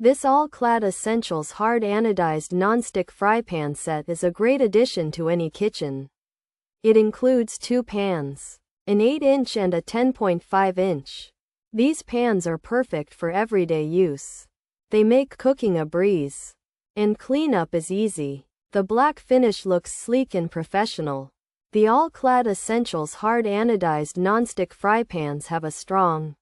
This All-Clad Essentials hard-anodized nonstick fry pan set is a great addition to any kitchen. It includes 2 pans, an 8-inch and a 10.5-inch. These pans are perfect for everyday use. They make cooking a breeze, and cleanup is easy. The black finish looks sleek and professional. The All-Clad Essentials hard-anodized nonstick fry pans have a strong,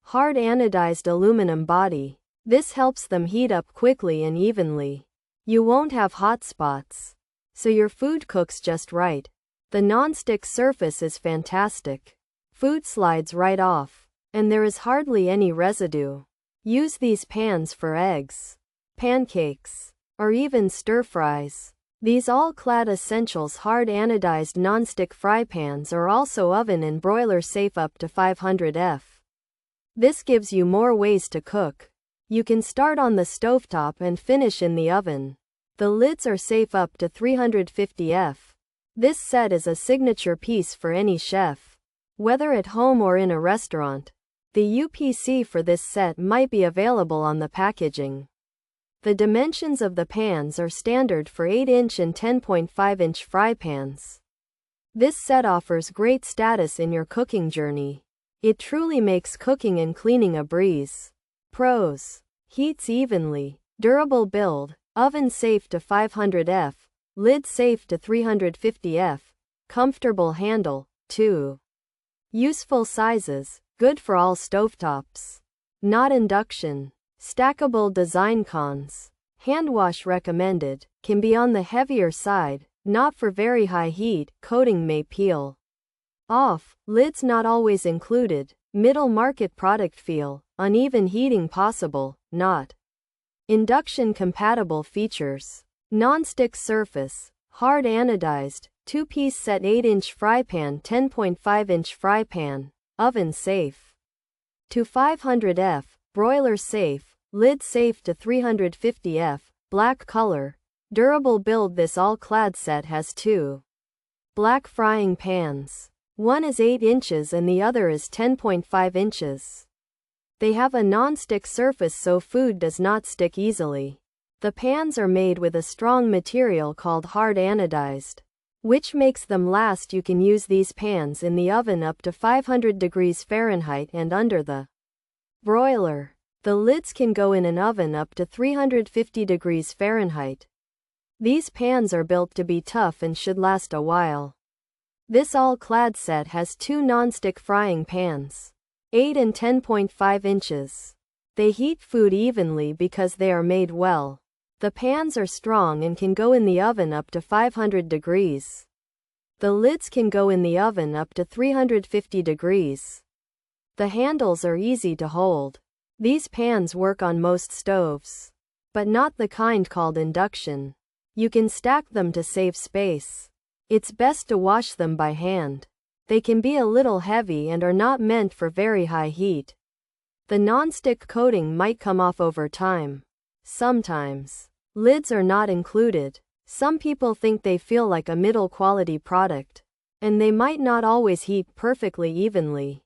hard-anodized aluminum body. This helps them heat up quickly and evenly. You won't have hot spots, so your food cooks just right. The nonstick surface is fantastic. Food slides right off, and there is hardly any residue. Use these pans for eggs, pancakes, or even stir-fries. These All-Clad Essentials hard-anodized nonstick fry pans are also oven and broiler safe up to 500 F. This gives you more ways to cook. You can start on the stovetop and finish in the oven. The lids are safe up to 350 F. This set is a signature piece for any chef, whether at home or in a restaurant. The UPC for this set might be available on the packaging. The dimensions of the pans are standard for 8-inch and 10.5-inch fry pans. This set offers great status in your cooking journey. It truly makes cooking and cleaning a breeze. Pros: heats evenly, durable build, oven safe to 500 F, lid safe to 350 F, comfortable handle, 2. Useful sizes, good for all stovetops. Not induction. Stackable design. Cons: hand wash recommended, can be on the heavier side, not for very high heat, coating may peel off, lids not always included, middle market product feel, uneven heating possible, not induction compatible. Features: non-stick surface, hard anodized, 2-piece set, 8-inch fry pan, 10.5-inch fry pan, oven safe to 500 F, broiler safe, lid safe to 350 F, black color, durable build. This All-Clad set has 2 black frying pans. One is 8 inches and the other is 10.5 inches. They have a non-stick surface so food does not stick easily. The pans are made with a strong material called hard anodized, which makes them last. You can use these pans in the oven up to 500 degrees Fahrenheit and under the broiler. The lids can go in an oven up to 350 degrees Fahrenheit. These pans are built to be tough and should last a while. This All-Clad set has 2 non-stick frying pans, 8 and 10.5 inches. They heat food evenly because they are made well. The pans are strong and can go in the oven up to 500 degrees. The lids can go in the oven up to 350 degrees. The handles are easy to hold. These pans work on most stoves, but not the kind called induction. You can stack them to save space. It's best to wash them by hand. They can be a little heavy and are not meant for very high heat. The non-stick coating might come off over time. Sometimes. Lids are not included. Some people think they feel like a middle quality product, and they might not always heat perfectly evenly.